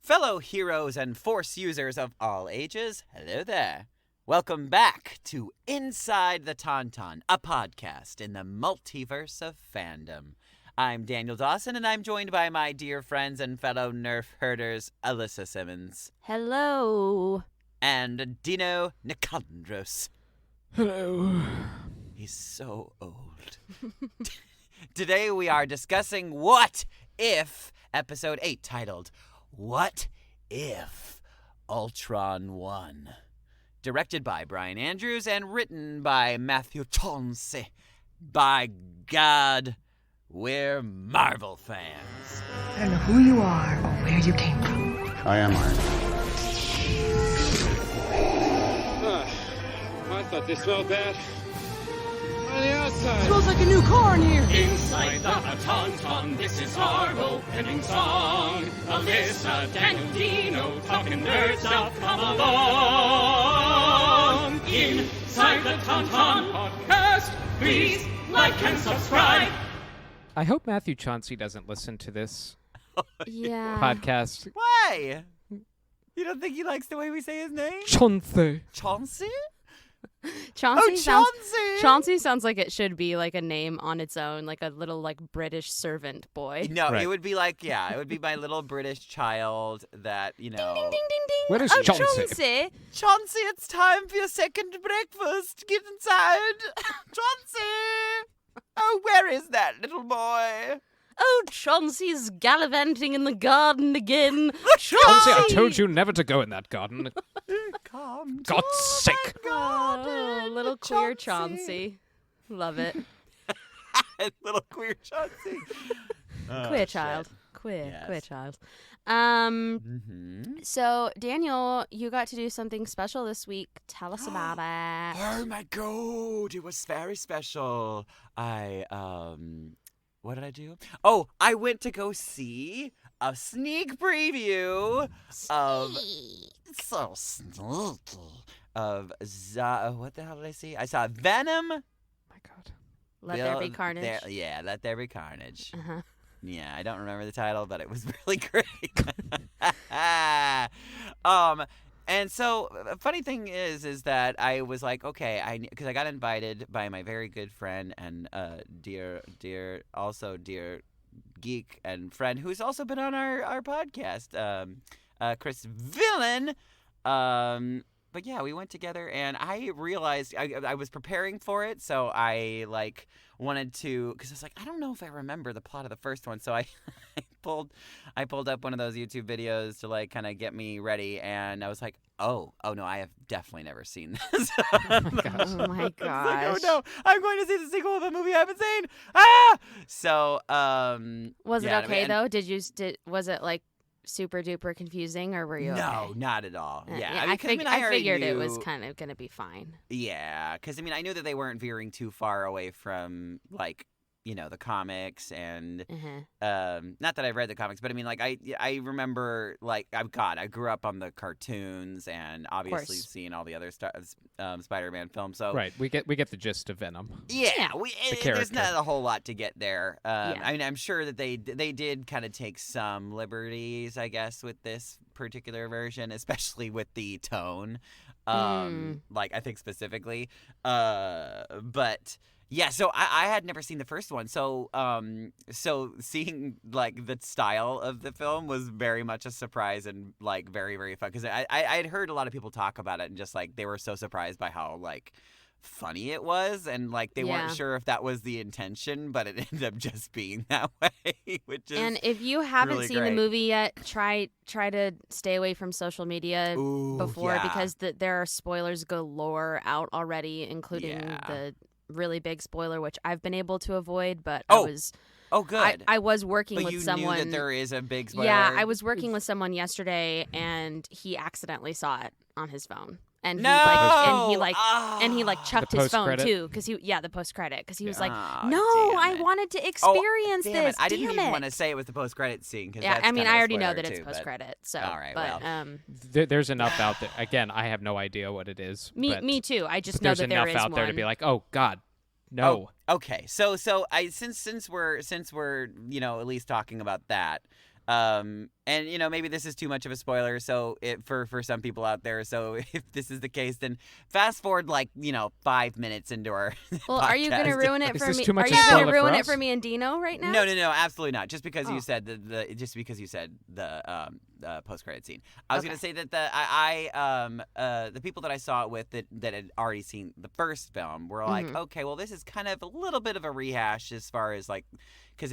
Fellow heroes and Force users of all ages, hello there. Welcome back to Inside the Tauntaun, a podcast in the multiverse of fandom. I'm Daniel Dawson, and I'm joined by my dear friends and fellow Nerf herders, Alyssa Simmons. Hello. And Dino Nicandros. Hello. He's so old. Today we are discussing What If, Episode 8, titled, What If Ultron Won? Directed by Brian Andrews and written by Matthew Chauncey. By God, we're Marvel fans. I don't know who you are or where you came from. I am Iron Man. I thought they smelled bad. On the outside. Smells like a new car in here. Inside the Tauntaun, this is our opening song. Alyssa, Daniel, Dino, talking nerd stuff, come along. Inside the Tauntaun podcast, please like and subscribe. I hope Matthew Chauncey doesn't listen to this Yeah. podcast. Why? You don't think he likes the way we say his name? Chauncey. Chauncey? Chauncey sounds like it should be like a name on its own, like a little like British servant boy. No, Right. it would be like, it would be my little British child that, Ding ding ding ding. Where is Oh, Chauncey? Chauncey, it's time for your second breakfast. Get inside. Chauncey! Oh, where is that little boy? Oh, Chauncey's gallivanting in the garden again. Chauncey, I told you never to go in that garden. Come God's to sake. my garden, Oh, little queer Chauncey. Love it. Little queer Chauncey. Oh, Queer shit. child. Queer Yes. child. Mm-hmm. So Daniel, you got to do something special this week. Tell us about it. Oh my God, it was very special. What did I do? Oh, I went to go see a sneak preview of so sneaky of what the hell did I see? I saw Venom. My God. Let there be carnage. Let there be carnage. Uh-huh. Yeah, I don't remember the title, but it was really great. And so, funny thing is that I was like, okay, because I got invited by my very good friend and dear geek and friend who's also been on our podcast, Chris Villain. But yeah, we went together, and I realized I was preparing for it, so I wanted to, because I was like, I don't know if I remember the plot of the first one, so I pulled up one of those YouTube videos to kind of get me ready, and I was like, oh no, I have definitely never seen this. Oh my I was like, gosh. oh no, I'm going to see the sequel of a movie I haven't seen. Ah! So Was it yeah, okay and- though? Was it like super duper confusing, or were you No, okay? not at all. Yeah, I because, I already figured it was knew- kind of gonna be fine. Yeah, because I knew that they weren't veering too far away from the comics, and Uh-huh. not that I've read the comics, but I remember I grew up on the cartoons and obviously course. seeing all the other Spider-Man films. So Right. We get the gist of Venom. yeah, Yeah. there's character. not a whole lot to get there. Yeah. I'm sure that they did kind of take some liberties, I guess, with this particular version, especially with the tone. I think specifically, but. Yeah, so I had never seen the first one, so seeing the style of the film was very much a surprise and very, very fun, because I had heard a lot of people talk about it and just they were so surprised by how funny it was, and they Yeah. weren't sure if that was the intention, but it ended up just being that way, which is And if you haven't really seen great. the movie yet, try to stay away from social media Ooh, before yeah. because there are spoilers galore out already, including Yeah. the really big spoiler, which I've been able to avoid, but Oh, good. I was working but with you someone. knew that there is a big spoiler. Yeah, I was working with someone yesterday, and he accidentally saw it on his phone, and No! and he chucked The his phone post-credit? too, because the post credit, because he was like, Oh, no, damn I it. wanted to experience Damn this. it. I didn't Damn even it. want to say it was the post-credit scene. Cause Yeah, that's I mean, kind of I a already know spoiler that it's too, but- post credit. So, All right, but well. There's enough out there. Again, I have no idea what it is. but me too. I just know there's that there enough is out there to one. be like, oh God, no. Oh, okay. So I since we're at least talking about that, And maybe this is too much of a spoiler, so for some people out there. So if this is the case, then fast forward 5 minutes into our. Well, are you going to ruin it Is for this me? too much Are of a you going spoiler to ruin for it us? for me and Dino right now? No, absolutely not. Just because you Oh. said the post credit scene. I was Okay. gonna say that the people that I saw it with that had already seen the first film were like, okay, well, this is kind of a little bit of a rehash as far as because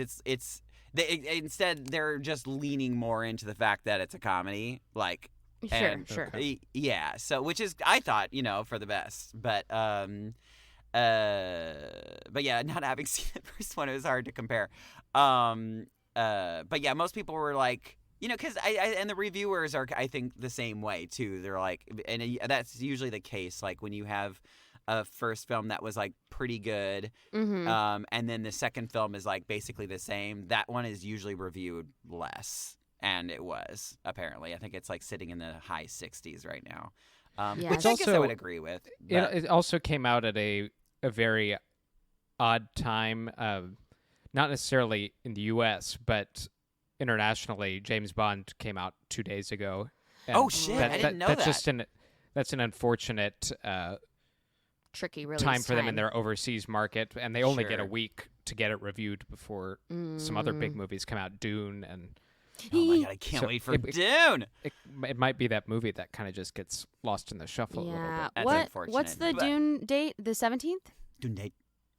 instead they're just leaning more into the fact that it's a comedy, Sure. yeah. So which is I thought for the best, but yeah, not having seen the first one, it was hard to compare. But yeah, most people were like, because and the reviewers are, I think, the same way too. They're like, and that's usually the case. Like when you have a first film that was pretty good, and then the second film is basically the same. That one is usually reviewed less, and it was apparently. I think it's sitting in the high 60s right now, Yeah, which it's I guess I also- would agree with. But, It also came out at a very odd time, not necessarily in the U.S., but internationally. James Bond came out 2 days ago. and Oh, shit, I didn't know that's that. Just that's an unfortunate Tricky release time for them in their overseas market, and they only get a Sure. week to get it reviewed before some other big movies come out. Dune, and oh my god, I can't So wait for it- Dune. it might be that movie that kind of just gets lost in the shuffle a little Yeah. bit. That's What's the unfortunate, but- Dune date? The 17th? Dune date.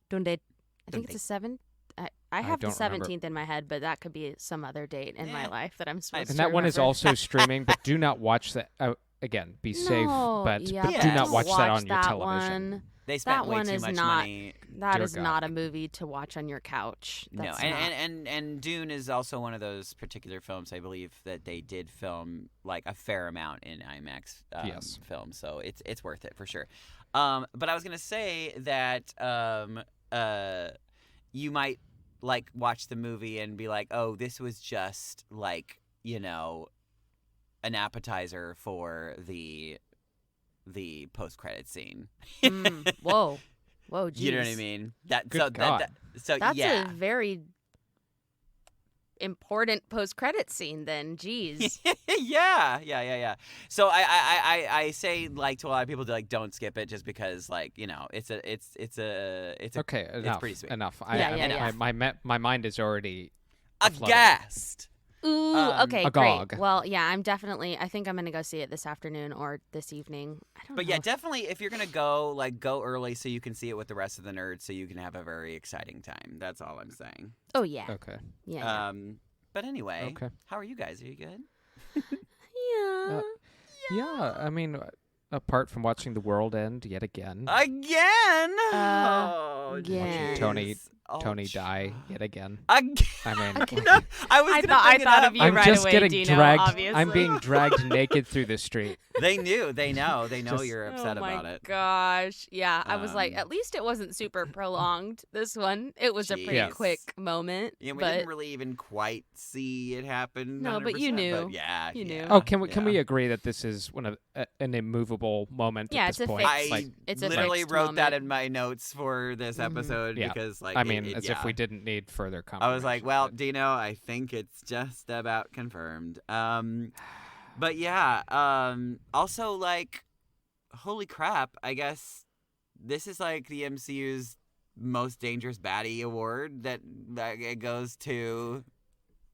Dune date. I Dune think it's the 7th. I have the don't remember. 17th in my head, but that could be some other date in my Yeah. life that I'm supposed And to that one is remember. also streaming, but do not watch that. Again, be safe, No, but yeah, do not don't watch that on your that television. one. They spent That way one too is much not- money. That Dear is not God. a movie to watch on your couch. No, That's and Dune is also one of those particular films. I believe that they did film a fair amount in IMAX Yes. film, so it's worth it for sure. But I was gonna say that you might watch the movie and be like, oh, this was just an appetizer for the post credit scene. Whoa, geez. You know what I mean? Good God. So That's yeah. a very important post-credit scene. Then, jeez. yeah. So I say to a lot of people to don't skip it just because it's Okay, enough. it's pretty sweet. Enough. Yeah. My mind is already Aghast. Ooh, okay, agog. great. Well, yeah, I think I'm gonna go see it this afternoon or this evening. I don't But know. yeah, definitely if you're gonna go go early so you can see it with the rest of the nerds so you can have a very exciting time. That's all I'm saying. Oh yeah. Okay. Yeah. But anyway, Okay. how are you guys? Are you good? Yeah. Yeah, I mean, apart from watching the world end yet again, Again. Again. jeez. Tony die yet again. Again. I mean, No, I was I gonna thought bring it of up. you I'm right just away, getting Dino, dragged. obviously. I'm being dragged naked through the street. They know. They know Just- you're upset oh my about it. gosh. Yeah, I was like, Um, at least it wasn't super prolonged, this one. It was a pretty Jeez. quick moment. Yeah, we but didn't really even quite see it happen. No, but you 100%, knew. But yeah, You knew. yeah, Oh, can we yeah. agree that this is one of an immovable moment Yeah, at it's this a point? fixed- I It's a literally fixed wrote that moment. in my notes for this episode Yeah. because, I mean, as if yeah. we didn't need further confirmation. I was like, well, but- Dino, I think it's just about confirmed. But yeah, also holy crap, I guess this is the MCU's most dangerous baddie award that it goes to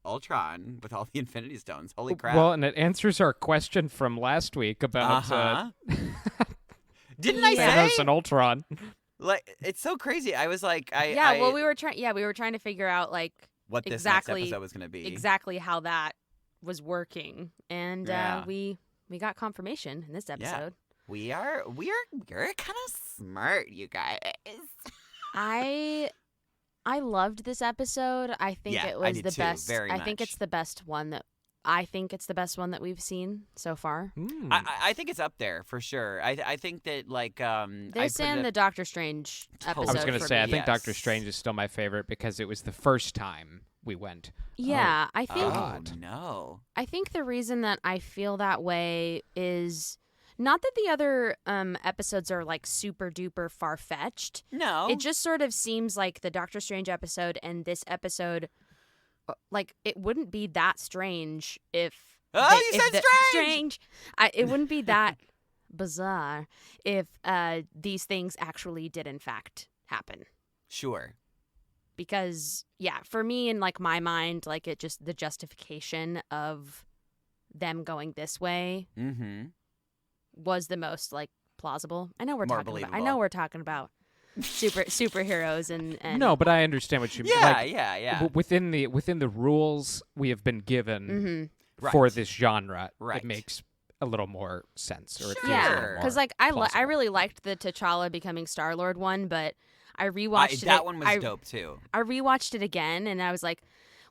Ultron with all the Infinity Stones. Holy crap. Well, and it answers our question from last week about Didn't I Yeah. say? Thanos and Ultron. It's so crazy. I was like, well, we were trying to figure out what this exactly- next episode was going to be. exactly how that was working, and Yeah. we got confirmation in this episode. We're kind of smart, you guys. I loved this episode. I think Yeah, it I was did the too, best. very I think much. it's the best one that I think it's the best one that we've seen so far. I think it's up there for sure. I think that This and the Doctor Strange Totally. episode. I was going to for say, I me. think Doctor Yes. Strange is still my favorite because it was the first time we went. Yeah, I think Oh God. no. I think the reason that I feel that way is not that the other episodes are super duper far fetched. No. It just sort of seems like the Doctor Strange episode and this episode like it wouldn't be that strange if. Oh, you said strange. It wouldn't be that bizarre if these things actually did in fact happen. Sure. Because for me in like my mind, like it just the justification of them going this way was the most like plausible. I know we're talking about superheroes and No, but I understand what you mean. Yeah. Within the rules we have been given for this genre, it makes a little more sense. Or it feels a little more because like I plausible. really liked the T'Challa becoming Star-Lord one, but I rewatched it. That one was dope too. I rewatched it again, and I was like,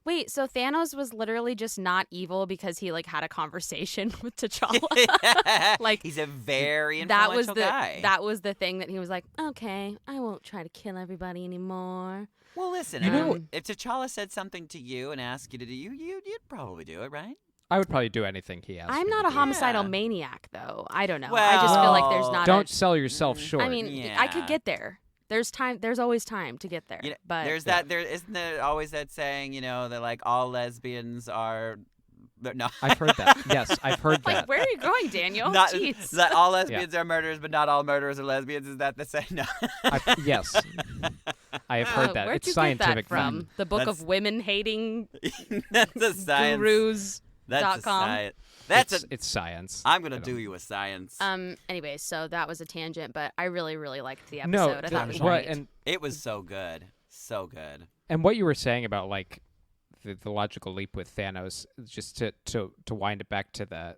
wait, so Thanos was literally just not evil because he like had a conversation with T'Challa. Like he's a very influential guy. That was the thing that he was like, okay, I won't try to kill everybody anymore. Well, listen, if T'Challa said something to you and asked you to do, you'd probably do it, right? I would probably do anything he asked. I'm me not to a do. homicidal maniac, though. I don't know. Well, I just feel like there's not. Don't sell yourself short. I mean, I could get there. There's time. There's always time to get there. You know, but there's that. There isn't there always that saying, that like all lesbians are. No, I've heard that. Yes, I've heard that. like, where are you going, Daniel? Jeez. That all lesbians are murderers, but not all murderers are lesbians. Is that the saying? No. Yes, I have heard that. Where'd It's you scientific get that from? The book of women hating That's a science. gurus. That's a .com. science. It's science. I'm gonna do you a science. Anyway, so that was a tangent, but I really, really liked the episode. No, I thought it was what great. and It was so good, so good. and what you were saying about like the logical leap with Thanos, just to wind it back to the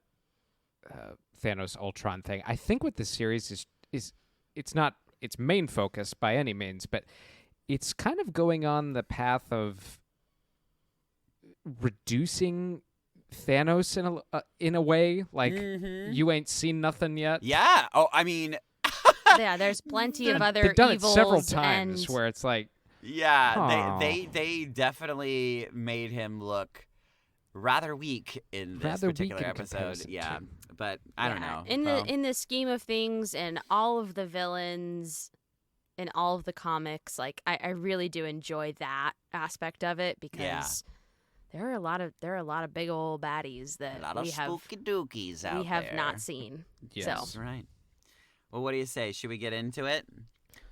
Thanos Ultron thing. I think what this series is it's not its main focus by any means, but it's kind of going on the path of reducing Thanos in a way, like you ain't seen nothing yet. Yeah. Oh, I mean. Yeah, there's plenty of other They've done it evils several times and where it's like, Yeah, Aw. they definitely made him look rather weak in this Rather weak particular in episode. comparison Yeah, to- but I don't know. In the scheme of things and all of the villains in all of the comics, like I really do enjoy that aspect of it because there are a lot of big old baddies that a lot of we have spooky dookies out we have there. not seen. yes. So That's right. Well, what do you say? Should we get into it?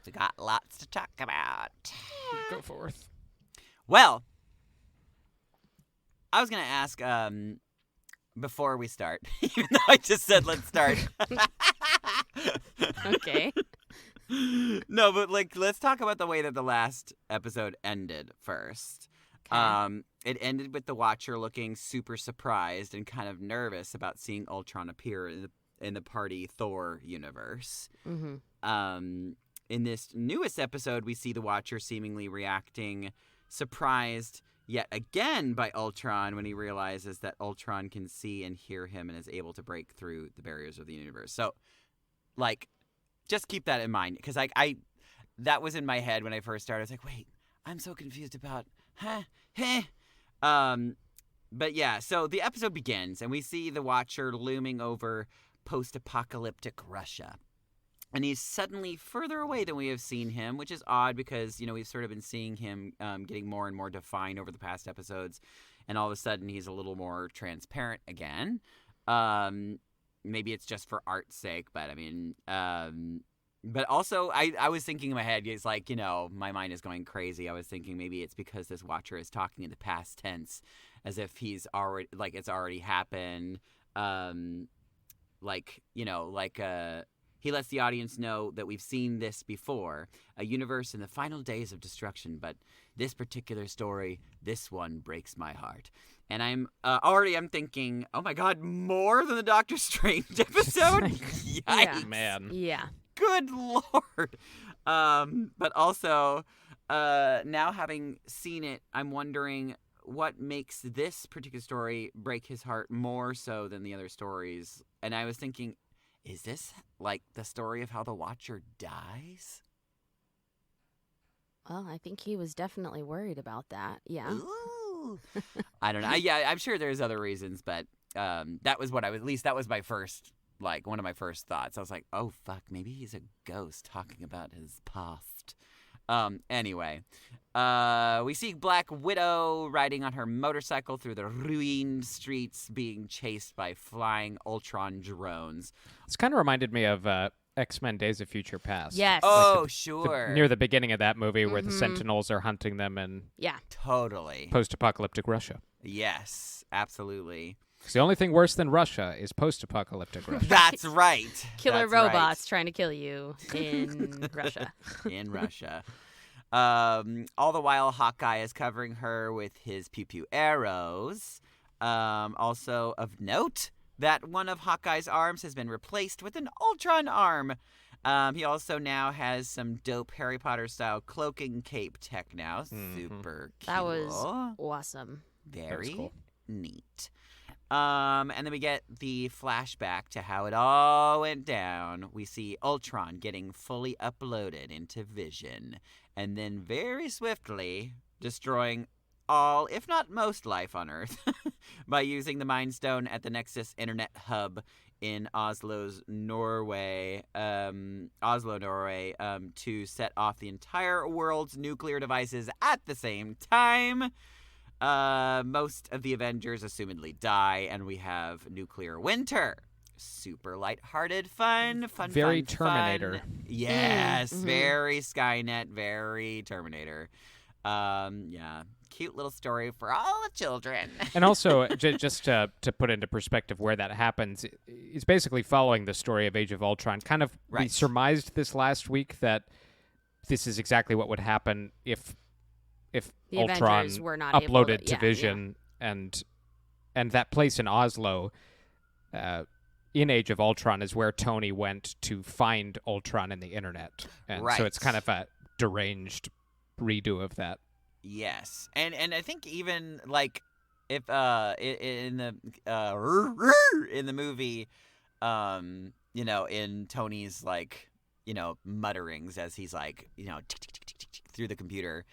We got lots to talk about. Go forth. Well, I was gonna ask before we start, even though I just said let's start. okay. No, but like let's talk about the way that the last episode ended first. Okay. It ended with the Watcher looking super surprised and kind of nervous about seeing Ultron appear in the party Thor universe. Mm-hmm. In this newest episode, we see the Watcher seemingly reacting surprised yet again by Ultron when he realizes that Ultron can see and hear him and is able to break through the barriers of the universe. So, like, just keep that in mind because I that was in my head when I first started. I was like, wait, I'm so confused about but yeah, so the episode begins and we see the Watcher looming over post-apocalyptic Russia. And he's suddenly further away than we have seen him, which is odd because, we've sort of been seeing him getting more and more defined over the past episodes. And all of a sudden, he's a little more transparent again. Maybe it's just for art's sake, but I mean... but also, I was thinking in my head, it's like, my mind is going crazy. I was thinking maybe it's because this Watcher is talking in the past tense as if he's already, like, it's already happened. He lets the audience know that we've seen this before, a universe in the final days of destruction, but this particular story, this one breaks my heart. And I'm thinking, oh my God, more than the Doctor Strange episode? Yikes. Yeah. Man. Yeah. Good Lord. But also, now having seen it, I'm wondering what makes this particular story break his heart more so than the other stories. And I was thinking, is this like the story of how the Watcher dies? Well, I think he was definitely worried about that. Yeah. Ooh. I don't know. Yeah, I'm sure there's other reasons, but that was that was my first, one of my first thoughts. I was like, oh, fuck, maybe he's a ghost talking about his past. Anyway, we see Black Widow riding on her motorcycle through the ruined streets, being chased by flying Ultron drones. It's kind of reminded me of X-Men: Days of Future Past. Yes. Oh, sure. Near the beginning of that movie, where the Sentinels are hunting them in Yeah. Totally. post-apocalyptic Russia. Yes, absolutely. Because the only thing worse than Russia is post-apocalyptic Russia. That's right. Killer That's right. robots trying to kill you in Russia. In Russia. All the while, Hawkeye is covering her with his pew-pew arrows. Also of note that one of Hawkeye's arms has been replaced with an Ultron arm. He also now has some dope Harry Potter-style cloaking cape tech now. Super cool. That was awesome. Very cool. neat. And then we get the flashback to how it all went down. We see Ultron getting fully uploaded into Vision, and then very swiftly destroying all, if not most, life on Earth by using the Mind Stone at the Nexus Internet Hub in Oslo, Norway, to set off the entire world's nuclear devices at the same time. Most of the Avengers assumedly die, and we have nuclear winter. Super lighthearted fun. Very fun, Terminator. Fun. Yes, very Skynet, very Terminator. Yeah, cute little story for all the children. And also, just to put into perspective where that happens, it's basically following the story of Age of Ultron. Kind of, we Right. surmised this last week that this is exactly what would happen if The Ultron Avengers were not able uploaded to- to yeah, Vision, and that place in Oslo, in Age of Ultron, is where Tony went to find Ultron in the internet, and so it's Right. kind of a deranged redo of that. Yes, and I think even like if in the movie, you know, in Tony's like, you know, mutterings as he's like, you know, tick, tick, tick, tick, tick, tick, through the computer.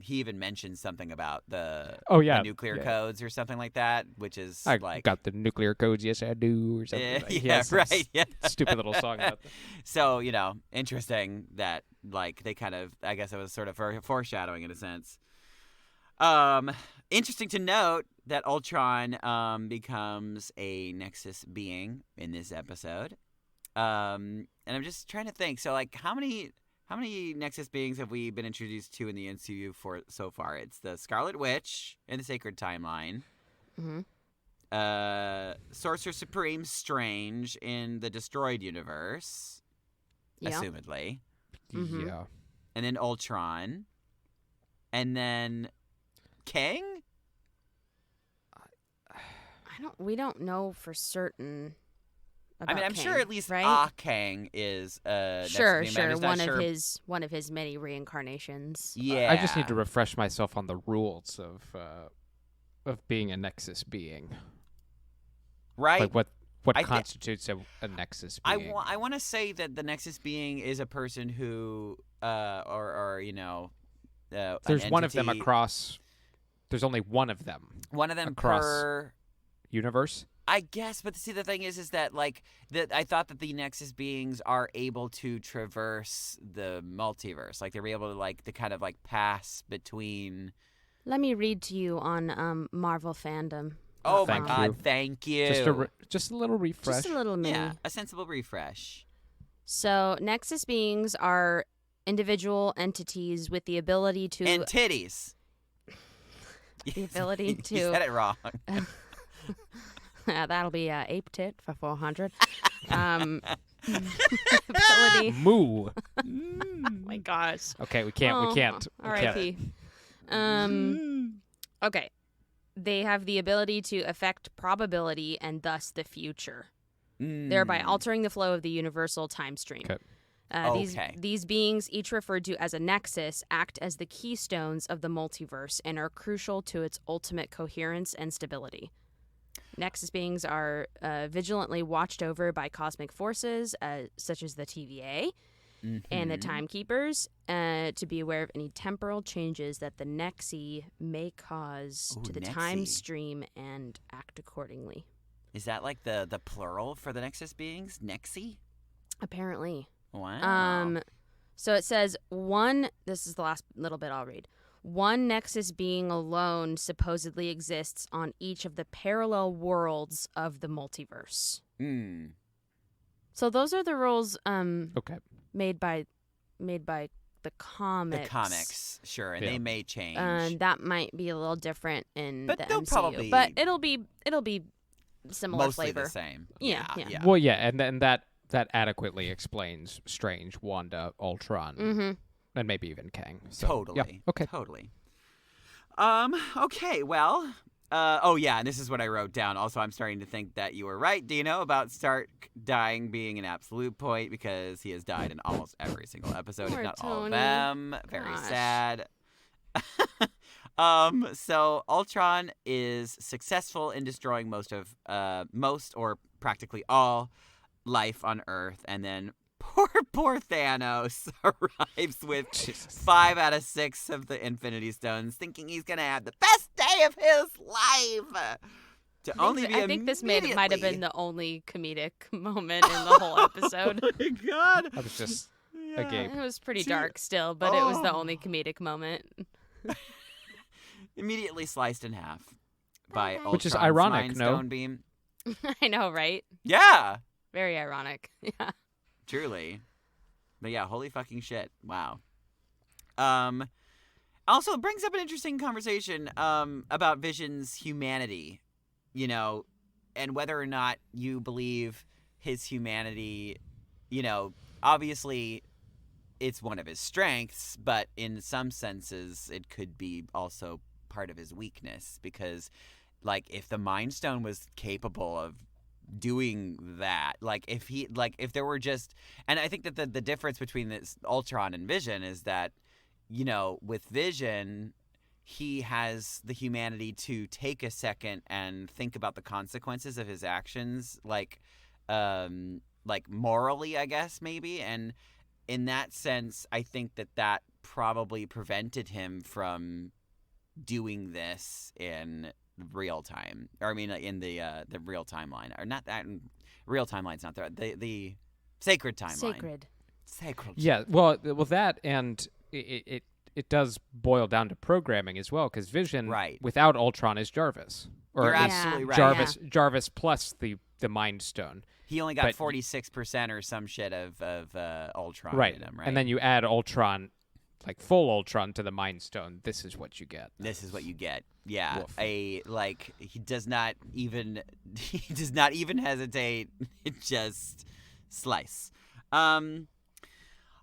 He even mentions something about the nuclear codes or something like that, which is I like got the nuclear codes, yes I do, or something. yeah, like, yeah, yes, right, yeah. Stupid little song about that. So, you know, interesting that like they kind of, I guess it was sort of foreshadowing in a sense. Interesting to note that Ultron becomes a Nexus being in this episode. And I'm just trying to think. So, like, how many Nexus beings have we been introduced to in the MCU for so far? It's the Scarlet Witch in the Sacred Timeline. Sorcerer Supreme Strange in the Destroyed Universe, assumedly. Yeah. And then Ultron. And then Kang? We don't know for certain. I mean, I'm Kang, sure at least right? Kang is Sure, Nexus being, but I'm just one not of sure. one of his many reincarnations. Yeah. I just need to refresh myself on the rules of being a Nexus being. right. Like what I constitutes a Nexus being. I want to say that the Nexus being is a person who or you know There's an one of them entity- across. There's only one of them one of them across per. universe. I guess, but see, the thing is that like that I thought that the Nexus beings are able to traverse the multiverse, like they're able to like to kind of like pass between. Let me read to you on Marvel fandom. Oh Thank my God! you. Thank you. Just Just a little refresh. Just a little mini. yeah, a sensible refresh. So Nexus beings are individual entities with the ability to And titties. the ability to You said it wrong. that'll be ape tit for 400. Ability. Moo. Oh my gosh. Okay, we can't. We can't. R.I.P. Okay. They have the ability to affect probability and thus the future, thereby altering the flow of the universal time stream. Okay. These beings, each referred to as a nexus, act as the keystones of the multiverse and are crucial to its ultimate coherence and stability. Nexus beings are vigilantly watched over by cosmic forces, such as the TVA and the Timekeepers, to be aware of any temporal changes that the Nexi may cause to the time Nexi. stream and act accordingly. Is that like the plural for the Nexus beings? Nexi? Apparently. Wow. So it says this is the last little bit I'll read. One Nexus being alone supposedly exists on each of the parallel worlds of the multiverse. So those are the rules made by the comics. The comics, sure, and they may change. That might be a little different in but the they'll MCU. probably But it'll be similar mostly flavor. the same. Yeah. Well, yeah, and then that adequately explains Strange, Wanda, Ultron, and maybe even Kang. So, Totally. Yeah. Okay. Totally. Okay. Well. And this is what I wrote down. Also, I'm starting to think that you were right, Dino, about Stark dying being an absolute point because he has died in almost every single episode, Poor if not all of Tony. them. Very Gosh. sad. So Ultron is successful in destroying most or practically all life on Earth, and then poor Thanos arrives with 5 out of 6 of the Infinity Stones, thinking he's gonna have the best day of his life. I think this might have been the only comedic moment in the whole episode. Oh my god! I was just agape. It was pretty dark still, but it was the only comedic moment. Immediately sliced in half by Ultron's Which is ironic, Mind no? Stone beam. I know, right? Yeah, Very ironic. Yeah. truly. But yeah, holy fucking shit! Wow. Also, it brings up an interesting conversation about Vision's humanity, and whether or not you believe his humanity. Obviously, it's one of his strengths, but in some senses, it could be also part of his weakness because, if the Mind Stone was capable of doing that, if there were just, and I think that the difference between this Ultron and Vision is that, with Vision, he has the humanity to take a second and think about the consequences of his actions, morally, I guess, maybe, and in that sense, I think that probably prevented him from doing this in real time. Or I mean, in the real timeline, or not that real timeline's not there. The sacred timeline. Sacred. Yeah. Well, that and it does boil down to programming as well, because Vision without Ultron is Jarvis, or You're at least absolutely right. Jarvis plus the Mind Stone. He only got 46% or some shit of Ultron in him, right? And then you add Ultron, full Ultron to the Mind Stone. This is what you get. This is what you get. Yeah. Woof. He does not even hesitate. Just slice.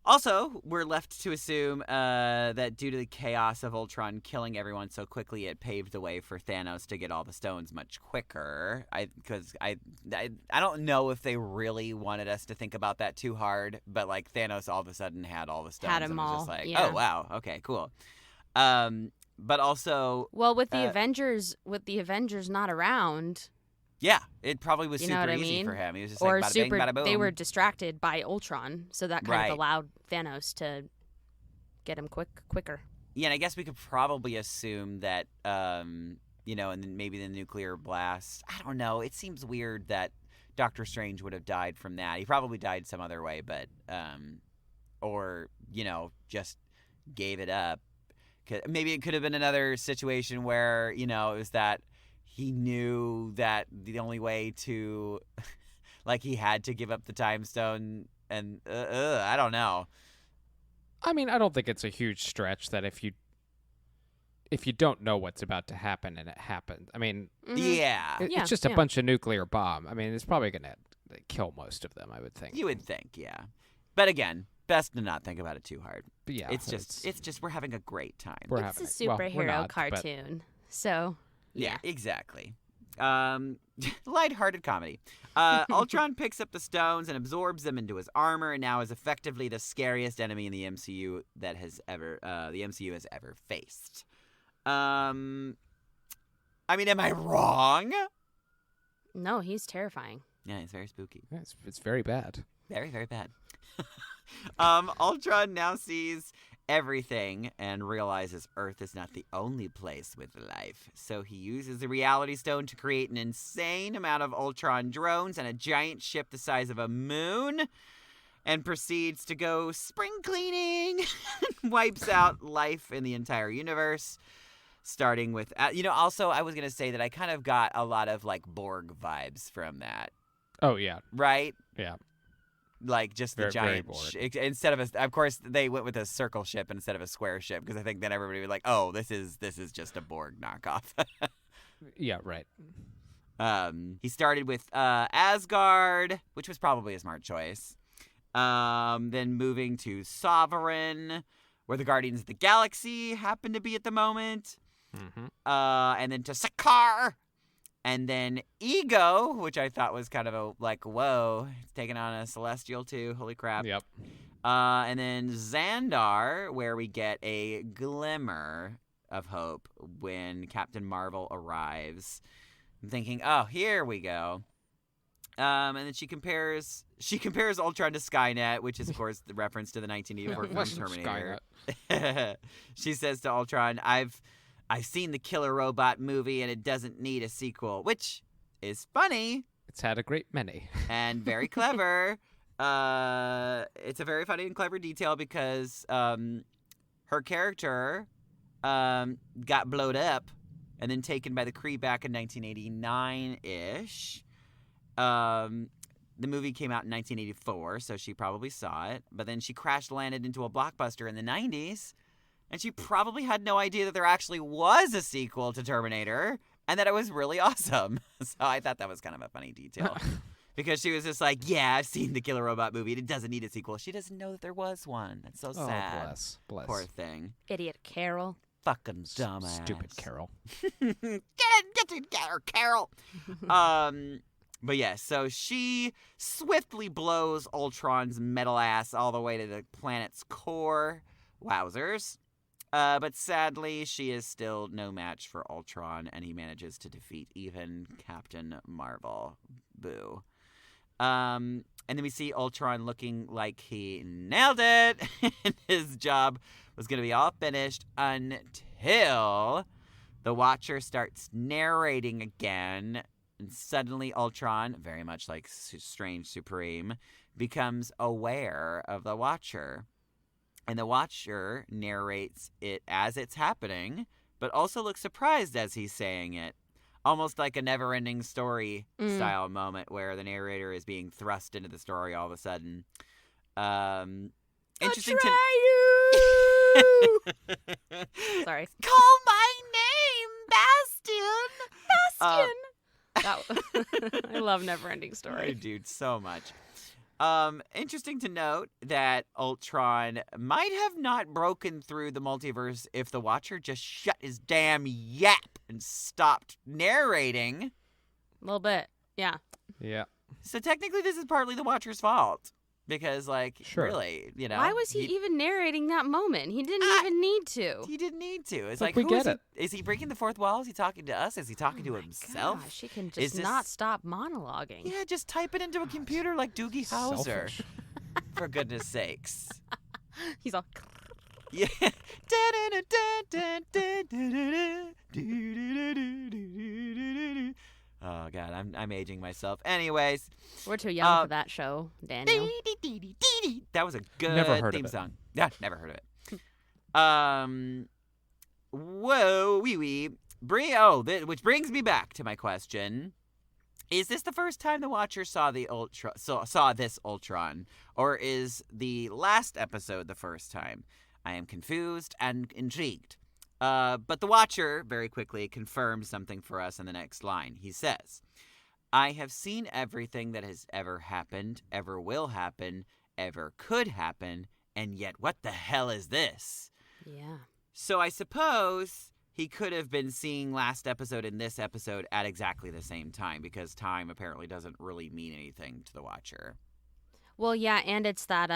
Also, we're left to assume that due to the chaos of Ultron killing everyone so quickly, it paved the way for Thanos to get all the stones much quicker. Because I don't know if they really wanted us to think about that too hard, but Thanos all of a sudden had all the stones. Had them and all. was just yeah. oh wow, okay, cool. But also, well, with the Avengers not around. Yeah, it probably was You know super what I easy mean? for him. He was just Or bada super, bing, bada boom. they were distracted by Ultron, so that kind Right. of allowed Thanos to get him quicker. Yeah, and I guess we could probably assume that, and then maybe the nuclear blast. I don't know. It seems weird that Doctor Strange would have died from that. He probably died some other way, but, or, just gave it up. Maybe it could have been another situation where, it was that he knew that the only way to, he had to give up the time stone, and I don't know. I mean, I don't think it's a huge stretch that if you don't know what's about to happen and it happens, I mean, Yeah. it's just a bunch of nuclear bomb. I mean, it's probably going to kill most of them, I would think. You would think, yeah. But again, best to not think about it too hard. But yeah, it's just we're having a great time. It's a superhero cartoon, so yeah, exactly. Lighthearted comedy. Ultron picks up the stones and absorbs them into his armor, and now is effectively the scariest enemy in the MCU that has ever faced. I mean, am I wrong? No, he's terrifying. Yeah, he's very spooky. Yeah, it's very bad. Very, very bad. Ultron now sees everything and realizes Earth is not the only place with life. So he uses the Reality Stone to create an insane amount of Ultron drones and a giant ship the size of a moon. and proceeds to go spring cleaning and wipes out life in the entire universe. Starting with, also I was going to say that I kind of got a lot of like Borg vibes from that. Oh, yeah. Right? Yeah. Like just the Very giant, Borg. instead of of course they went with a circle ship instead of a square ship because I think then everybody would be like, oh, this is just a Borg knockoff. Yeah, right. He started with Asgard, which was probably a smart choice. Then moving to Sovereign, where the Guardians of the Galaxy happen to be at the moment. Mm-hmm. And then to Sakaar. And then Ego, which I thought was kind of whoa, it's taking on a Celestial too. Holy crap. Yep. And then Xandar, where we get a glimmer of hope when Captain Marvel arrives. I'm thinking, oh, here we go. And then she compares Ultron to Skynet, which is, of course, the reference to the 1984 film Terminator. She says to Ultron, I've seen the Killer Robot movie, and it doesn't need a sequel, which is funny. It's had a great many. And very clever. It's a very funny and clever detail because her character got blowed up and then taken by the Kree back in 1989-ish. The movie came out in 1984, so she probably saw it. But then she crash-landed into a blockbuster in the 90s, and she probably had no idea that there actually was a sequel to Terminator and that it was really awesome. So I thought that was kind of a funny detail. Because she was just like, yeah, I've seen the Killer Robot movie, and it doesn't need a sequel. She doesn't know that there was one. That's so sad. Bless. Poor thing. Idiot Carol. Fucking dumbass. Stupid Carol. Get together, Carol. But yeah, so she swiftly blows Ultron's metal ass all the way to the planet's core. Wowzers. But sadly, she is still no match for Ultron, and he manages to defeat even Captain Marvel. Boo. And then we see Ultron looking like he nailed it, and his job was going to be all finished until the Watcher starts narrating again, and suddenly Ultron, very much like Strange Supreme, becomes aware of the Watcher. And the Watcher narrates it as it's happening, but also looks surprised as he's saying it. Almost like a never-ending story style moment where the narrator is being thrust into the story all of a sudden. Interesting to Sorry. Call my name, Bastion. I love Neverending Story. I do so much. Interesting to note that Ultron might have not broken through the multiverse if the Watcher just shut his damn yap and stopped narrating. A little bit, yeah. Yeah. So technically this is partly the Watcher's fault. Because, Sure. really, Why was he even narrating that moment? He didn't even need to. He didn't need to. It's Look, like, we who get is he? it. Is he breaking the fourth wall? Is he talking to us? Is he talking to himself? Gosh, he can just not stop monologuing. Yeah, just type it into a computer like Doogie Howser. Selfish. For goodness sakes. He's all... Yeah. Oh God, I'm aging myself. Anyways, We're too young for that show, Daniel. that was a good Never heard theme of it. song. Yeah, never heard of it. Whoa, wee wee. Which brings me back to my question: is this the first time the Watcher saw this Ultron, or is the last episode the first time? I am confused and intrigued. But the Watcher very quickly confirms something for us in the next line. He says, I have seen everything that has ever happened, ever will happen, ever could happen, and yet what the hell is this? Yeah. So I suppose he could have been seeing last episode and this episode at exactly the same time, because time apparently doesn't really mean anything to the Watcher. Well, yeah, and it's that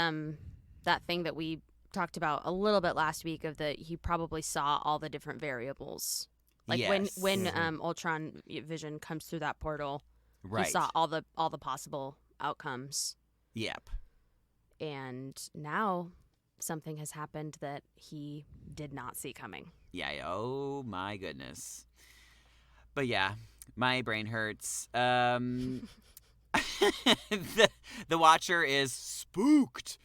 that thing that we talked about a little bit last week of he probably saw all the different variables. Like Yes. when Ultron Vision comes through that portal, Right. he saw all the possible outcomes. Yep. And now something has happened that he did not see coming. Yeah, oh my goodness. But yeah, my brain hurts. the Watcher is spooked.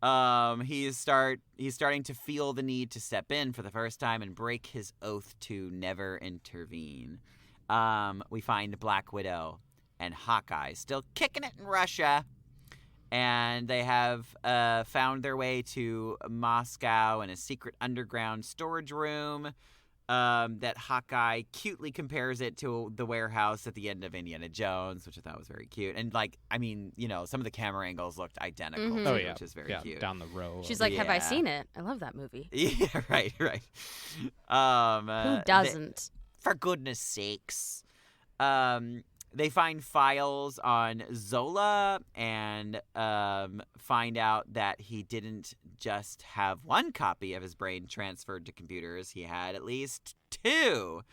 He's starting to feel the need to step in for the first time and break his oath to never intervene. We find Black Widow and Hawkeye still kicking it in Russia, and they have found their way to Moscow in a secret underground storage room. That Hawkeye cutely compares it to the warehouse at the end of Indiana Jones, which I thought was very cute. And, some of the camera angles looked identical, too, which is very cute. Down the row. She's like, have I seen it? I love that movie. Yeah, right. Who doesn't? For goodness sakes. They find files on Zola and find out that he didn't just have one copy of his brain transferred to computers. He had at least two.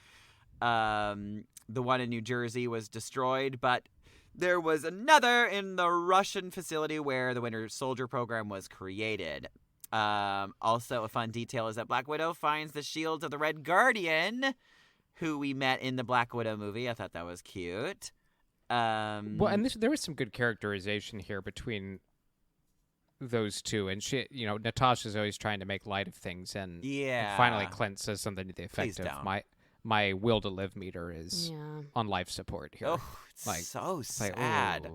The one in New Jersey was destroyed, but there was another in the Russian facility where the Winter Soldier program was created. Also, a fun detail is that Black Widow finds the shields of the Red Guardian, who we met in the Black Widow movie. I thought that was cute. There was some good characterization here between those two, and Natasha's always trying to make light of things, and finally Clint says something to the effect of, my will to live meter is on life support here. Oh, it's so sad.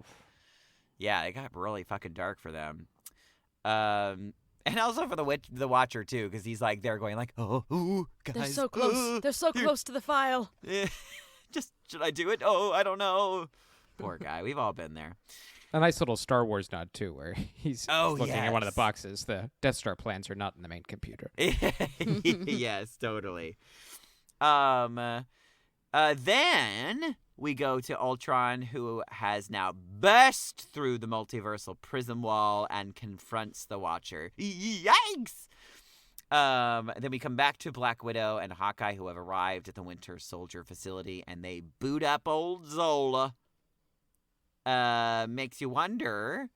Yeah, it got really fucking dark for them. And also for the Watcher too, because he's like they're going like, oh, guys, they're so close. They're so close to the file. Just should I do it? Oh, I don't know. Poor guy. We've all been there. A nice little Star Wars nod too, where he's looking at one of the boxes. The Death Star plans are not in the main computer. Yes, totally. Then we go to Ultron, who has now burst through the multiversal prism wall and confronts the Watcher. Yikes! Then we come back to Black Widow and Hawkeye, who have arrived at the Winter Soldier facility, and they boot up old Zola. Makes you wonder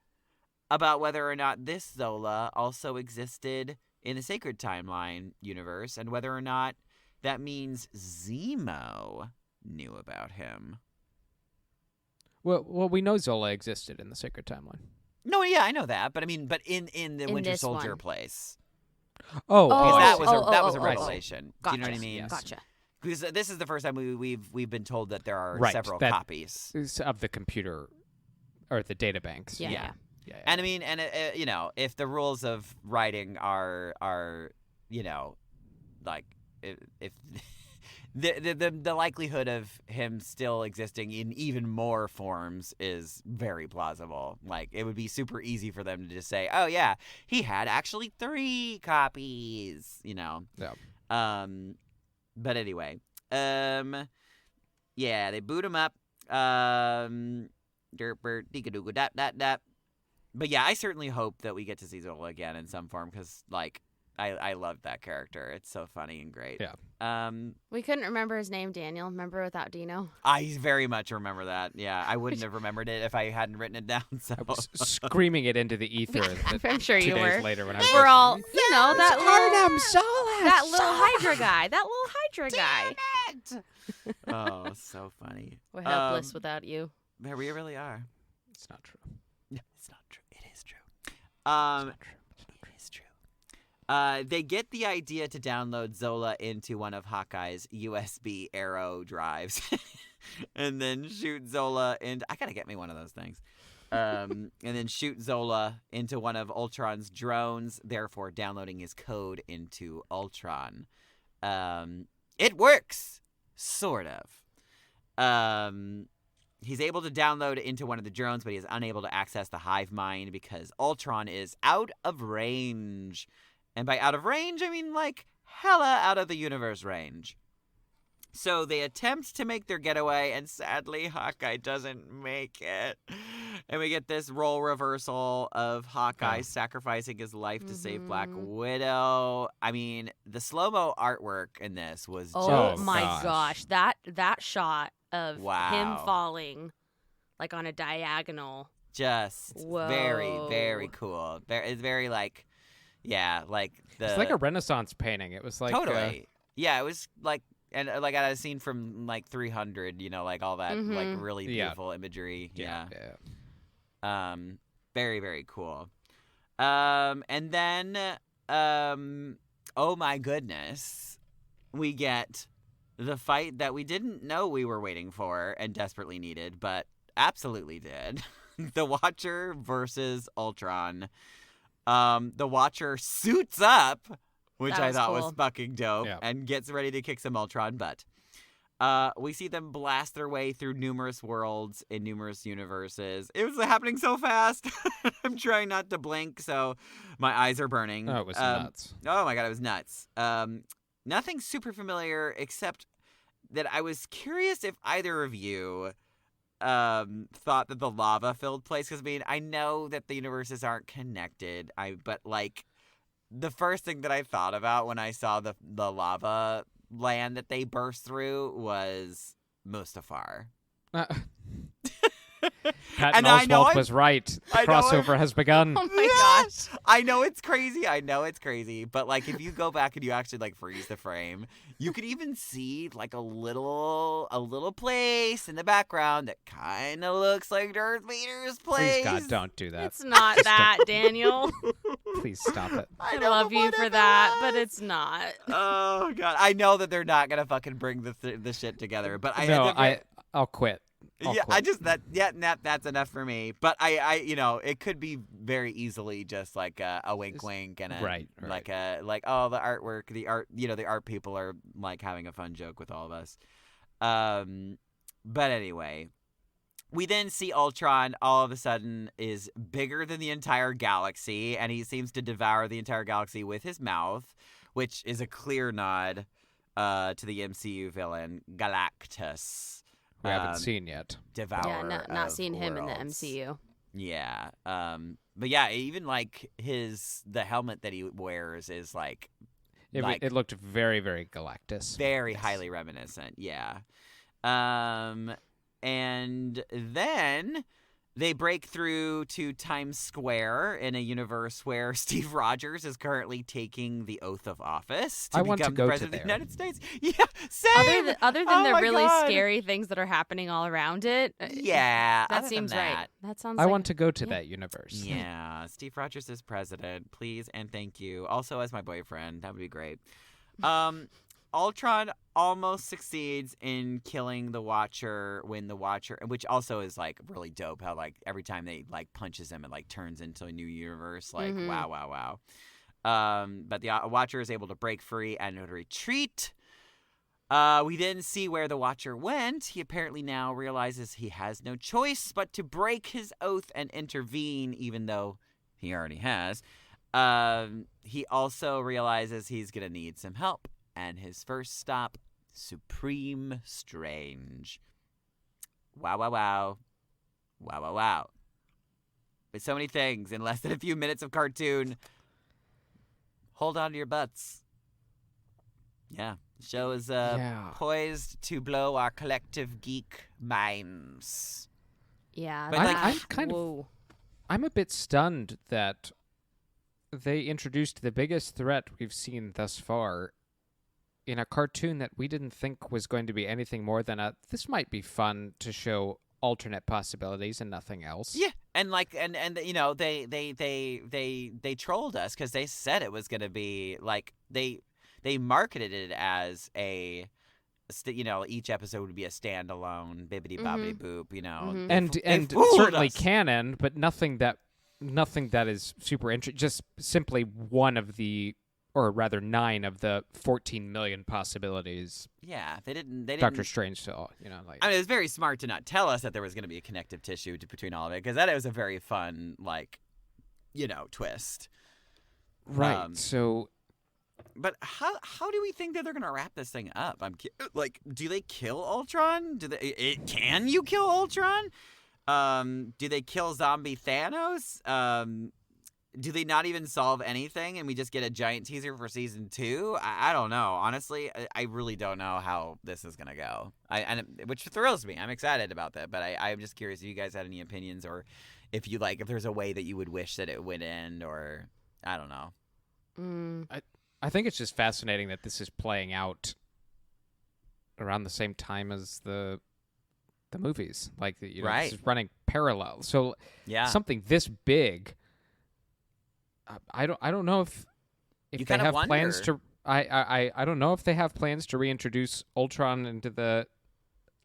about whether or not this Zola also existed in the Sacred Timeline universe, and whether or not that means Zemo knew about him. Well, we know Zola existed in the Sacred Timeline. No, yeah, I know that, but I mean, in the Winter Soldier place. That was a revelation. Gotcha. Do you know what I mean? Yes. Gotcha. Because this is the first time we've been told that there are several copies of the computer or the data banks. Yeah. And I mean, if the rules of writing are like if the likelihood of him still existing in even more forms is very plausible. Like, it would be super easy for them to just say, oh yeah, he had actually 3 copies, Yeah. But anyway, they boot him up. But yeah, I certainly hope that we get to see Zola again in some form, because I loved that character. It's so funny and great. Yeah. We couldn't remember his name, Daniel. Remember without Dino? I very much remember that. Yeah, I wouldn't have remembered it if I hadn't written it down. So I was screaming it into the ether. I'm sure you were. 2 days later, when I was We're all, that little Hydra guy. That little Hydra guy. Oh, so funny. We're helpless without you. There we really are. It's not true. No, it's not true. It is true. It's not true. It is true. They get the idea to download Zola into one of Hawkeye's USB Arrow drives, and then shoot Zola into. I gotta get me one of those things. And then shoot Zola into one of Ultron's drones, therefore downloading his code into Ultron. It works, sort of. He's able to download into one of the drones, but he is unable to access the hive mind because Ultron is out of range. And by out of range, I mean hella out of the universe range. So they attempt to make their getaway, and sadly, Hawkeye doesn't make it. And we get this role reversal of Hawkeye sacrificing his life to save Black Widow. I mean, the slow-mo artwork in this was just... Oh my gosh. That shot of him falling, on a diagonal. Just very, very cool. It's very, it's like a Renaissance painting. It was totally. Yeah, it was and I had a scene from 300, all that really beautiful imagery. Yeah. Very, very cool. And then, oh my goodness, we get the fight that we didn't know we were waiting for and desperately needed, but absolutely did. The Watcher versus Ultron. The Watcher suits up, which I thought was fucking dope, and gets ready to kick some Ultron butt. We see them blast their way through numerous worlds in numerous universes. It was happening so fast. I'm trying not to blink, so my eyes are burning. Oh, it was nuts. Oh my god, it was nuts. Nothing super familiar, except that I was curious if either of you thought that the lava-filled place, because I mean, I know that the universes aren't connected, but like the first thing that I thought about when I saw the lava land that they burst through was Mustafar. Patton Oswalt was right. The crossover has begun. Oh my gosh. I know it's crazy. But like, if you go back and you actually like freeze the frame, you could even see like a little place in the background that kind of looks like Darth Vader's place. Please, God, don't do that. It's not that, Daniel. Please stop it. I love you for that, but it's not. Oh God, I know that they're not gonna fucking bring the shit together, but I'll quit. That's enough for me. But I it could be very easily just like a wink and right. like the artwork, the art people are like having a fun joke with all of us. But anyway, we then see Ultron all of a sudden is bigger than the entire galaxy, and he seems to devour the entire galaxy with his mouth, which is a clear nod to the MCU villain Galactus. We haven't seen yet. Devourer. Yeah, not seen him in the worlds. MCU. Yeah. But yeah, even like the helmet that he wears is like it looked very, very Galactus. Very highly reminiscent. Yeah. And then they break through to Times Square in a universe where Steve Rogers is currently taking the oath of office to become the president of the United States. Yeah, same. Other than the really scary things that are happening all around it. Yeah, that seems right. That sounds. I want to go to that universe. Yeah, Steve Rogers is president, please and thank you. Also as my boyfriend, that would be great. Ultron almost succeeds in killing the Watcher when the Watcher, which also is like really dope how like every time they like punches him, it like turns into a new universe. Like wow. But the Watcher is able to break free and retreat. We then see where the Watcher went. He apparently now realizes he has no choice but to break his oath and intervene, even though he already has. He also realizes he's gonna need some help. And his first stop, Supreme Strange. Wow. With so many things in less than a few minutes of cartoon. Hold on to your butts. Yeah, the show is poised to blow our collective geek minds. Yeah, but I'm a bit stunned that they introduced the biggest threat we've seen thus far in a cartoon that we didn't think was going to be anything more than this might be fun to show alternate possibilities and nothing else. Yeah, and like and they trolled us because they said it was going to be like they marketed it as each episode would be a standalone bibbidi bobbidi boop, and certainly canon, but nothing that is super interesting. Just simply one of the. Or rather, 9 of the 14 million possibilities. Yeah, they didn't. Doctor Strange saw, I mean, it was very smart to not tell us that there was going to be a connective tissue between all of it, because that was a very fun, twist. Right. So, but how do we think that they're going to wrap this thing up? Do they kill Ultron? Can you kill Ultron? Do they kill zombie Thanos? Do they not even solve anything and we just get a giant teaser for season 2? I don't know. Honestly, I really don't know how this is going to go. Which thrills me. I'm excited about that. But I'm just curious if you guys had any opinions or if there's a way that you would wish that it would end, or I don't know. I think it's just fascinating that this is playing out around the same time as the the movies. Like, Right. this is running parallel. So Yeah. something this big, I don't know if You they kind of have plans wonder. to. I don't know if they have plans to reintroduce Ultron into the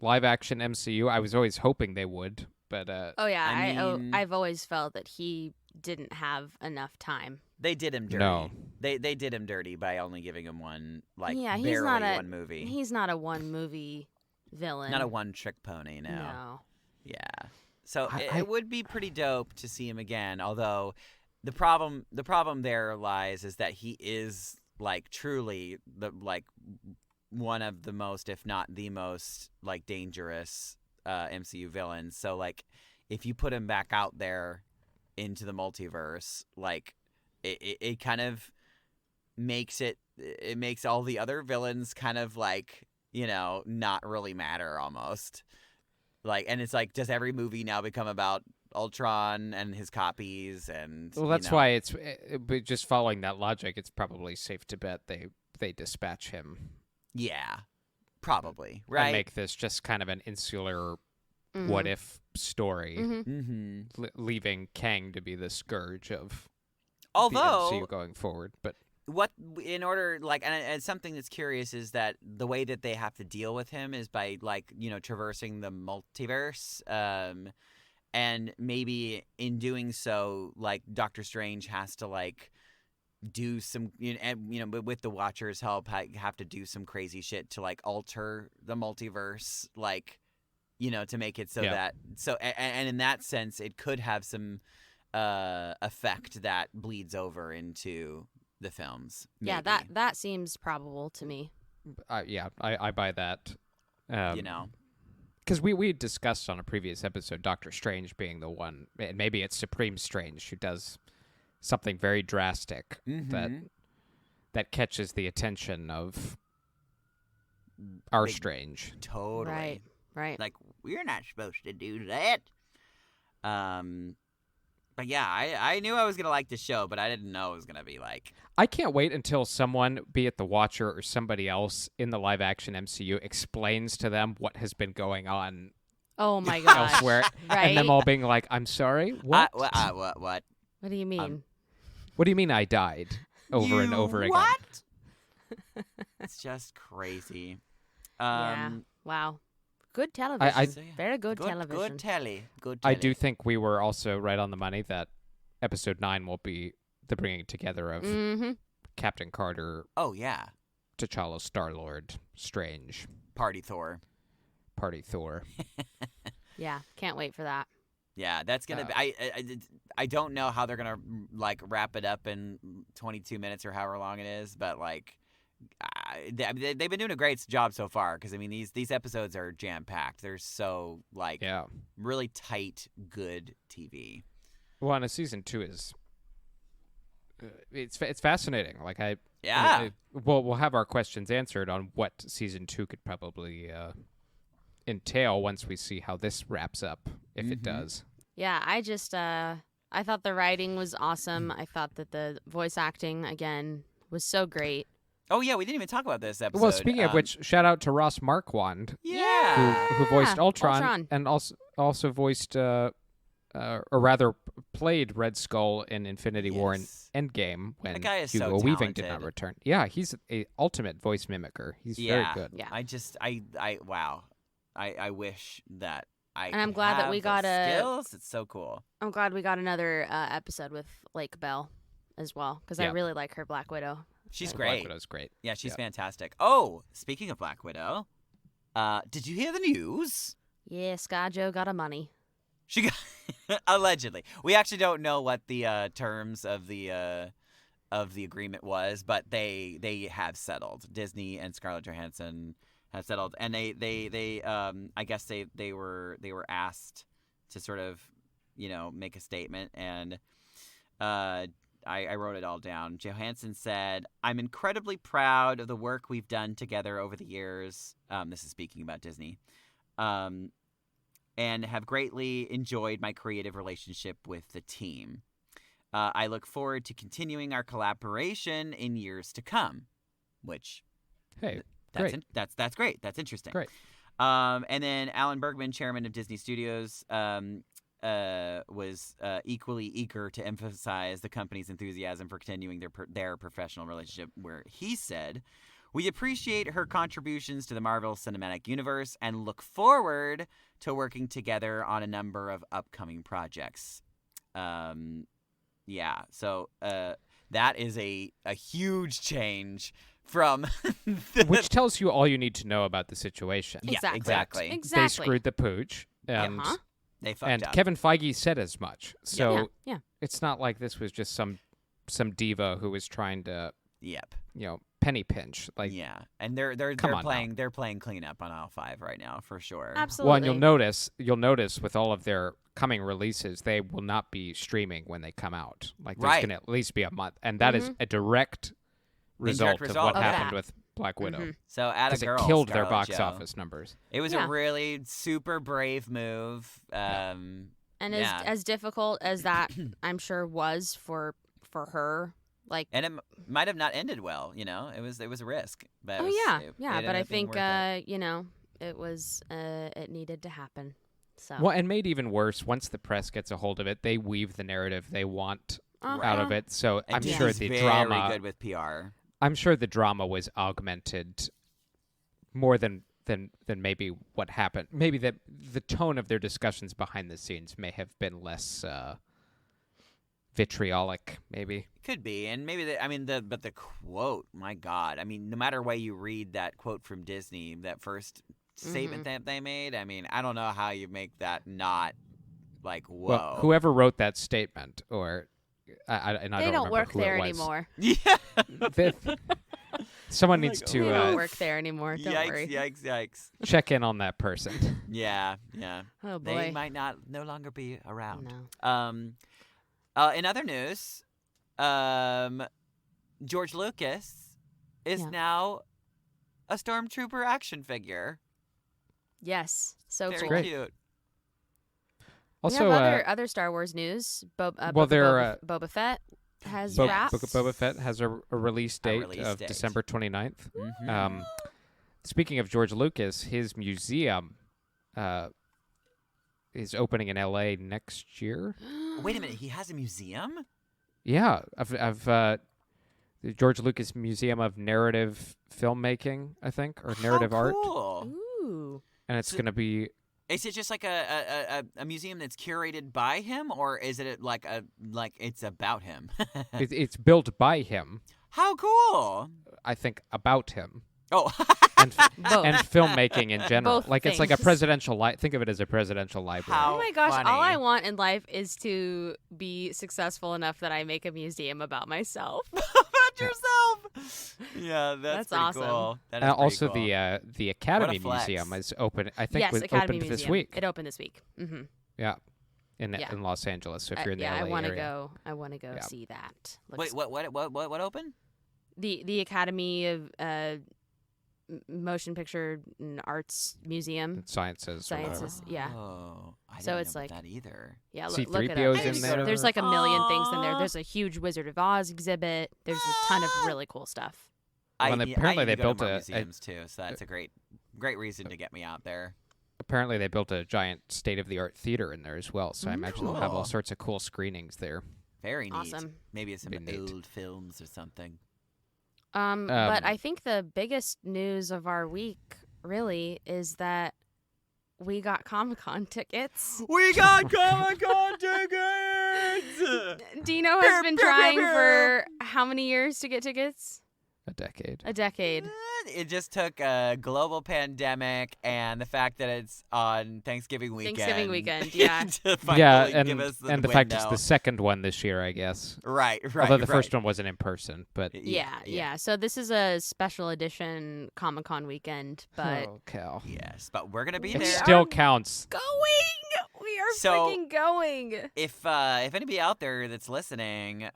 live action MCU. I was always hoping they would, but Oh yeah, I mean- I've always felt that he didn't have enough time. They did him dirty. No. They did him dirty by only giving him one, Yeah, he's barely not a- one movie. He's not a one movie villain. Not a one-trick pony, no. No. Yeah. So I- it would be pretty dope to see him again, although the problem there lies is that he is like truly one of the most, if not the most, like dangerous MCU villains. So like if you put him back out there into the multiverse, like it kind of makes makes all the other villains kind of like, not really matter almost. Like, and it's like, does every movie now become about Ultron and his copies? And well, that's why it's but just following that logic. It's probably safe to bet they dispatch him. Yeah, probably, right? And make this just kind of an insular what if story, Mm-hmm. leaving Kang to be the scourge of Although, the MCU going forward. But what in order, like, and something that's curious is that the way that they have to deal with him is by like traversing the multiverse, and maybe in doing so, like Doctor Strange has to like do some, but with the Watcher's help, have to do some crazy shit to like alter the multiverse, like, to make it so that and in that sense, it could have some effect that bleeds over into the films. Yeah, maybe. that seems probable to me. I buy that. Because we discussed on a previous episode Doctor Strange being the one, and maybe it's Supreme Strange who does something very drastic that catches the attention of our Big- Strange. Totally. Right. Like, we're not supposed to do that. But yeah, I knew I was gonna like the show, but I didn't know it was gonna be like. I can't wait until someone, be it the Watcher or somebody else in the live action MCU, explains to them what has been going on Oh my gosh. elsewhere, Right? and them all being like, "I'm sorry, what? What? What do you mean? What do you mean I died?" Over and You over again. What? It's just crazy. Yeah. Wow. Good television. So, yeah. Very good television. Good telly. Good I telly. do think we were also right on the money that episode 9 will be the bringing together of Mm-hmm. Captain Carter, Oh yeah, T'Challa, Star-Lord, Strange, Party Thor. Party Thor. Yeah. Can't wait for that. Yeah, that's gonna be. I don't know how they're gonna like wrap it up in 22 minutes or however long it is, but like. They've been doing a great job so far because I mean these episodes are jam packed. They're so like Yeah. really tight, good TV. Well, and a season 2 is it's fascinating. Like Yeah. we'll have our questions answered on what season 2 could probably entail once we see how this wraps up, if it does. Yeah. I just I thought the writing was awesome. I thought that the voice acting again was so great. Oh yeah, we didn't even talk about this episode. Well, speaking of which, shout out to Ross Marquand, yeah, who voiced Ultron, Ultron. and also voiced, or rather played Red Skull in Infinity War and Yes. Endgame when That guy is Hugo so Weaving did not talented. return. Yeah, he's a ultimate voice mimicker. He's very good. Yeah. I wow, I wish that I. And I'm could glad that have we those got skills. It's so cool. I'm glad we got another episode with Lake Bell as well because I Yeah. really like her Black Widow. She's Black great. Widow's great. Yeah, she's Yeah. fantastic. Oh, speaking of Black Widow, did you hear the news? Yeah, ScarJo got a money. She got allegedly. We actually don't know what the terms of the agreement was, but they have settled. Disney and Scarlett Johansson have settled, and they I guess they were asked to sort of make a statement, and I wrote it all down. Johansson said, "I'm incredibly proud of the work we've done together over the years." This is speaking about Disney. And have greatly enjoyed my creative relationship with the team. I look forward to continuing our collaboration in years to come, which Hey, that's great. that's great. That's interesting. Great. And then Alan Bergman, chairman of Disney Studios, was equally eager to emphasize the company's enthusiasm for continuing their professional relationship, where he said, "We appreciate her contributions to the Marvel Cinematic Universe and look forward to working together on a number of upcoming projects." Yeah, so that is a huge change from which tells you all you need to know about the situation. Yeah, exactly. They screwed the pooch, and they fucked and up. Kevin Feige said as much. So Yeah. it's not like this was just some diva who was trying to Yep. penny pinch. Like, Yeah, and they're Come on playing cleanup on aisle 5 right now for sure. Absolutely. well, and you'll notice with all of their coming releases, they will not be streaming when they come out. Like, there's Right. going to at least be a month, and that is a direct result of what of happened that. with Black Widow. So at a Because girl, it killed their Scarlett box Jo. office numbers. It was Yeah. a really super brave move. And yeah. as difficult as that, I'm sure, was for her. Like, And it might have not ended well, it was a risk. But oh it was, yeah, it yeah. ended But I up being think worth it. it was it needed to happen. So Well, and made even worse, once the press gets a hold of it, they weave the narrative they want out of it. So And I'm Disney's sure the very drama. good with PR. I'm sure the drama was augmented more than maybe what happened. Maybe the tone of their discussions behind the scenes may have been less vitriolic. Maybe. Could be, and maybe but the quote, my God, no matter way you read that quote from Disney, that first statement that they made, I don't know how you make that not like whoa. Well, whoever wrote that statement, or I they don't don't remember work who there it was. anymore. Yeah. Someone needs They don't to work there anymore. Don't Yikes! worry. Yikes! check in on that person. Yeah. Oh boy. They might no longer be around. No. In other news, George Lucas is now a Stormtrooper action figure. Yes. So Very cool. Great. cute. Also, we have other Star Wars news. Boba Fett has wrapped. Book of Boba Fett has a release date release of date. December 29th. Mhm. Speaking of George Lucas, his museum is opening in LA next year. Wait a minute, he has a museum? Yeah, of the George Lucas Museum of Narrative Filmmaking, I think, or Narrative How Art, cool. Ooh. and it's So- going to be. Is it just like a museum that's curated by him, or is it like it's about him? It's built by him, How cool! I think, about him. Oh, And Both. and filmmaking in general. Both Like it's like a things. presidential think of it as a presidential library. How Oh my gosh, funny. all I want in life is to be successful enough that I make a museum about myself. about yourself. Yeah, that's pretty awesome. cool. That is And pretty also cool. the Academy flex. Museum is open. I think Yes, was Academy opened Museum. this week. It opened this week. Mm-hmm. Yeah, in Yeah. in Los Angeles. So if you're in the yeah, LA I want to area. go. I want to go Yeah. see that. Wait, what open? The Academy of Motion Picture and Arts Museum. Sciences. or whatever. Sciences. Yeah. Oh, I So didn't it's know like- about that either. Yeah, C-3PO's look it up. in there. There's like a million things in there. Aw. There's a huge Wizard of Oz exhibit. There's a ton of really cool stuff. Well, and apparently I need they to go to built more a- museums too, so that's a great reason to get me out there. Apparently, they built a giant state-of-the-art theater in there as well. So I imagine they'll have all Cool. sorts of cool screenings there. Very neat. Awesome. Maybe it's some Be neat. old films or something. But I think the biggest news of our week really is that we got Comic-Con tickets. We got Comic-Con tickets. Dino has been trying for how many years to get tickets? A decade. A decade. It just took a global pandemic and the fact that it's on Thanksgiving weekend. Thanksgiving weekend, yeah. to finally Yeah, give us the and the fact it's window. the second one this year, I guess. Right. Although the first one wasn't in person, but Yeah. So this is a special edition Comic-Con weekend, but oh, Cal. Yes, but we're gonna be It there. still counts. going! We are So- freaking going! If anybody out there that's listening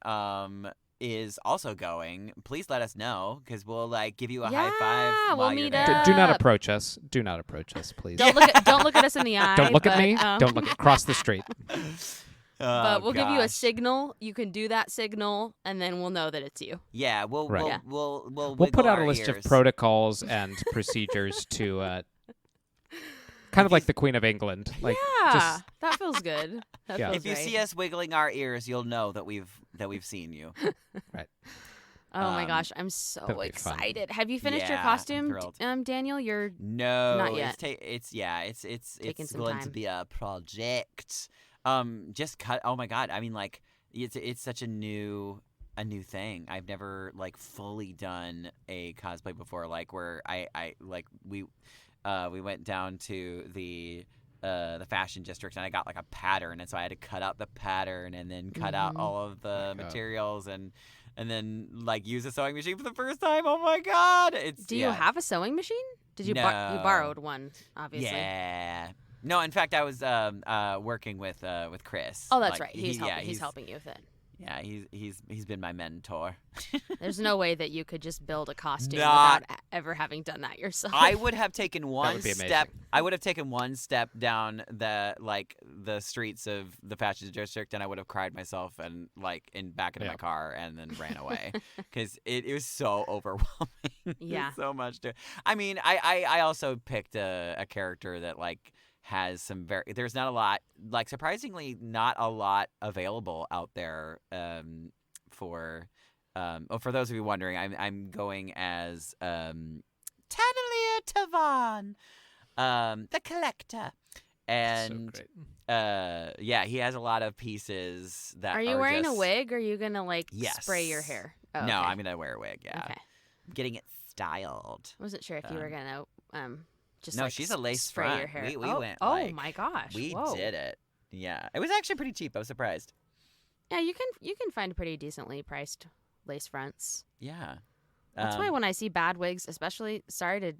is also going, please let us know because we'll give you a high five. Yeah, while we'll you're meet there. up. Do not approach us. Do not approach us, please. Don't look at us in the eye. Don't look at but, me. Don't look cross the street. Oh, But we'll give you a gosh. signal. You can do that signal, and then we'll know that it's you. Yeah, we'll Right. we'll, Yeah. we'll We'll wiggle put out a our list ears. of protocols and procedures to Kind of like the Queen of England. Like, yeah, just, that feels good. That Yeah. feels If you right. see us wiggling our ears, you'll know that we've seen you. right. Oh my Um, gosh, I'm so that'll be fun. excited. Have you finished your Yeah, I'm costume, thrilled. Daniel? You're No, Not yet. It's Taking some going time. to be a project. Just cut. Oh my god! I mean, like, it's such a new thing. I've never like fully done a cosplay before. Like where I like we went down to the fashion district and I got like a pattern, and so I had to cut out the pattern and then cut out all of the materials and then like use a sewing machine for the first time. Oh my god! Do you have a sewing machine? Did you you No. borrowed one, obviously. Yeah. No, in fact, I was working with Chris. Oh, that's Like, right. He's helping you with it. Yeah, he's been my mentor. There's no way that you could just build a costume Not- without ever having done that yourself. I would have taken one would be step. amazing. I would have taken one step down the streets of the fashion district, and I would have cried myself and like back into my car and then ran away because it was so overwhelming. Yeah. There's so much to. I mean, I also picked a character that like has some there's not a lot, like surprisingly not a lot available out there for those of you wondering, I'm going as Tanalier Tavan, the collector. And So great. yeah, he has a lot of pieces that Are you wearing just... a wig or are you going to like Yes. spray your hair? Oh, No, okay. I'm gonna wear a wig. Yeah, Okay. I'm getting it styled. Wasn't sure if you were going to just No, like she's a lace spray front. your hair. We oh, went, oh like, my gosh. We Whoa. did it. Yeah, it was actually pretty cheap. I was surprised. Yeah, you can find pretty decently priced lace fronts. Yeah. That's why when I see bad wigs, especially, sorry to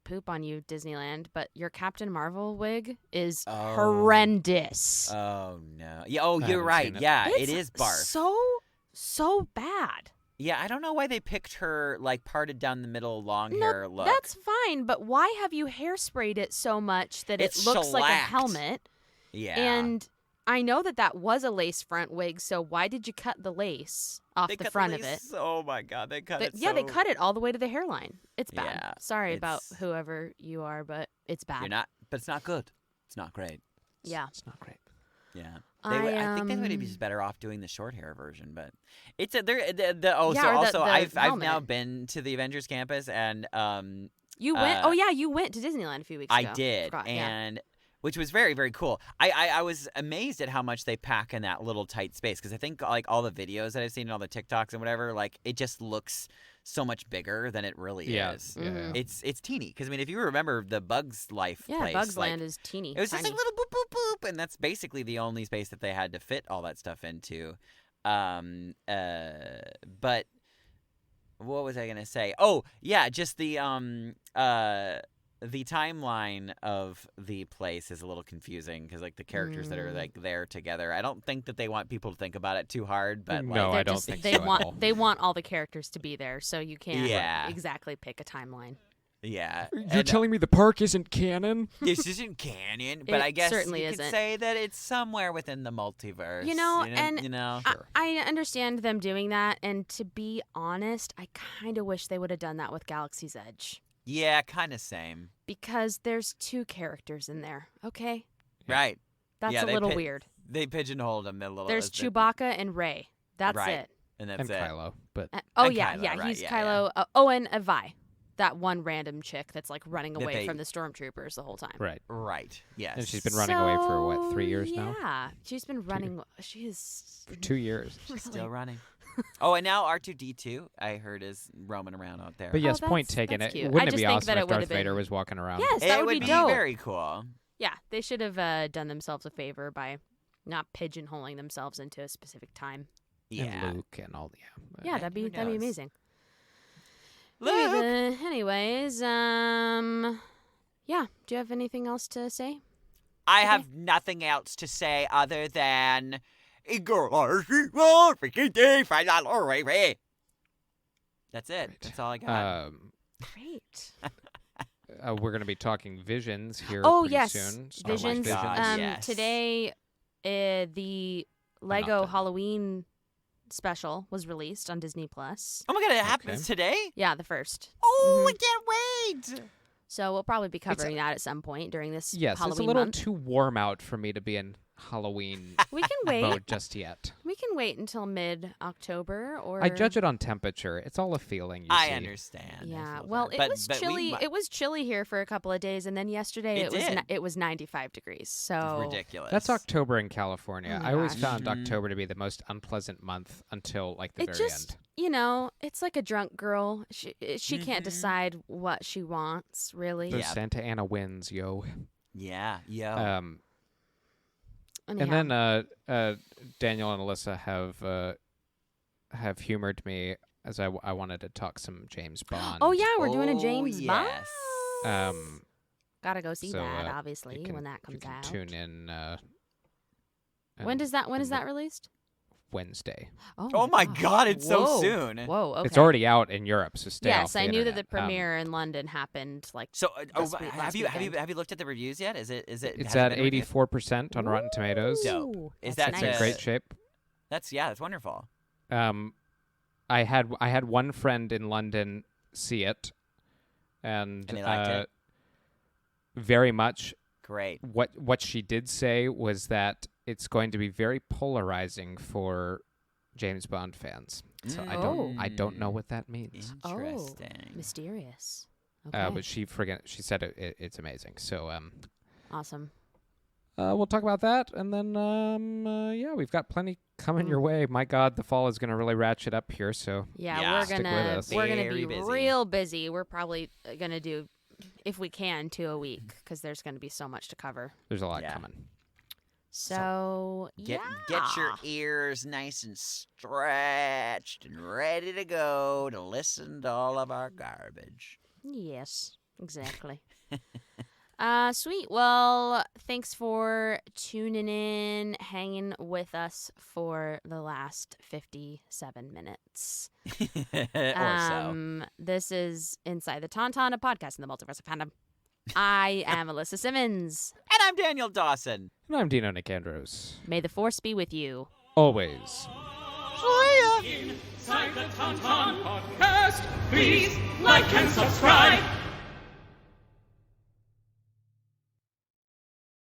poop on you, Disneyland, but your Captain Marvel wig is Oh. horrendous. Oh no. Yeah. Oh, I you're haven't right. seen it. Yeah, It's it is barf. so bad. Yeah, I don't know why they picked her like parted down the middle, long hair look. That's fine, but why have you hairsprayed it so much that It's it looks like a shellacked. helmet? Yeah. And I know that was a lace front wig, so why did you cut the lace off they the cut front lace, of it? Oh my god, they cut it. Yeah, they so- cut it all the way to the hairline. It's bad. Yeah, Sorry about it's- whoever you are, but it's bad. You're not, but it's not good. It's not great. Yeah. It's not great. Yeah. I think they would be just better off doing the short hair version, but it's a there. Yeah, So or also the I've now helmet. been to the Avengers campus and You went? Oh yeah, you went to Disneyland a few weeks I ago. did, Forgot, yeah. and which was very, very cool. I was amazed at how much they pack in that little tight space because I think like all the videos that I've seen and all the TikToks and whatever, like it just looks so much bigger than it really Yeah. is. Mhm. It's teeny because I mean if you remember the Bugs Life Yeah, place, Bugs like, Land is teeny. it was just tiny. like little boop boop boop, and that's basically the only space that they had to fit all that stuff into. But what was I gonna say? Oh yeah, just the timeline of the place is a little confusing because like the characters that are like there together. I don't think that they want people to think about it too hard, but No, like, I don't just, think they so at want all. they want all the characters to be there, so you can't Yeah. exactly pick a timeline. yeah, You're and, telling me the park isn't canon? this isn't canon, but It I guess certainly you could isn't. say that it's somewhere within the multiverse. You know, and you know. I understand them doing that, and to be honest, I kind of wish they would have done that with Galaxy's Edge Yeah, kind of same. because there's 2 characters in there. Okay, Right. that's Yeah, a they little pi- weird. They pigeonholed him a little. There's as the- Chewbacca and Rey. That's Right. it. and that's And it. Kylo, but Oh And yeah, Kylo, yeah, right, he's yeah, Kylo. Oh, and Vi, that one random chick that's like running That away they- from the stormtroopers the whole time. right. Right. Yes. And she's been running away for what, 3 So, years now? Yeah, she's been running. She is For 2 years. still running. Oh, and now R2D2, I heard, is roaming around out there. But yes, Oh, point that's- taken. that's It cute. I wouldn't it just be think awesome that if it would've Darth Vader been- was walking around? Yes, it that would be be dope. very cool. Yeah, they should have done themselves a favor by not pigeonholing themselves into a specific time. Yeah. And Luke and all. Yeah. Yeah, that'd be who knows? amazing. Luke. Anyways, yeah. Do you have anything else to say? I have nothing else to say other than. That's it. Right. That's all I got. Great. We're going to be talking Visions here Oh pretty yes, soon. Star Wars Visions. God, yes. Today, the Lego done. Halloween special was released on Disney Plus. Oh my god, it happens Okay. today? Yeah, the first. Oh, Mhm. I can't wait! So we'll probably be covering that at some point during this Yes, Halloween it's a little month. too warm out for me to be in Halloween We can wait. mode just yet. We can wait until mid-October, or I judge it on temperature. It's all a feeling. I see. understand. Yeah, I feel well, that. it But- was but we chilly. mi- It was chilly here for a couple of days, and then yesterday It it was 95 degrees. So ridiculous. That's October in California. Oh my I always gosh. found Mhm. October to be the most unpleasant month until like the it very just, end. it's like a drunk girl. She can't Mhm. decide what she wants, really. Those Yeah. Santa Ana winds, yo. Yeah. Yeah. And Anyhow. then Daniel and Alyssa have humored me as I wanted to talk some James Bond. Oh yeah, we're doing a James yes. Bond. Gotta go see so, that, you obviously, can- when that you comes can out. tune in. When is that released? Wednesday. Oh my God! It's so Whoa. soon. Whoa, okay. It's already out in Europe, so stay off Yes, the I knew that the internet. premiere in London happened like So, This week- last weekend. have you looked at the reviews yet? Is it? It's has it at been reviewed? 84% on Rotten Tomatoes. Dope. Ooh, Is that's that It's in nice. great shape. That's wonderful. I had one friend in London see it, and And they liked it? very much. Great. What she did say was that it's going to be very polarizing for James Bond fans. So I don't know what that means. Interesting. Mysterious. Okay. But she said it's amazing. So Awesome. we'll talk about that, and then we've got plenty coming your way. My God, the fall is going to really ratchet up here. So Yeah, Yeah. we're Stick with gonna us. be Very busy. real busy. We're probably gonna do, if we can, 2 a week because there's gonna be so much to cover. there's a lot Yeah. coming. So Get yeah. your ears nice and stretched and ready to go to listen to all of our garbage. Yes, exactly. Sweet. Well, thanks for tuning in, hanging with us for the last 57 minutes. Or so. This is Inside the Tauntaun, a podcast in the multiverse of fandom. I am Alyssa Simmons. And I'm Daniel Dawson. And I'm Dino Nicandros. May the force be with you. Always. Inside the Tauntaun podcast. Please like and subscribe.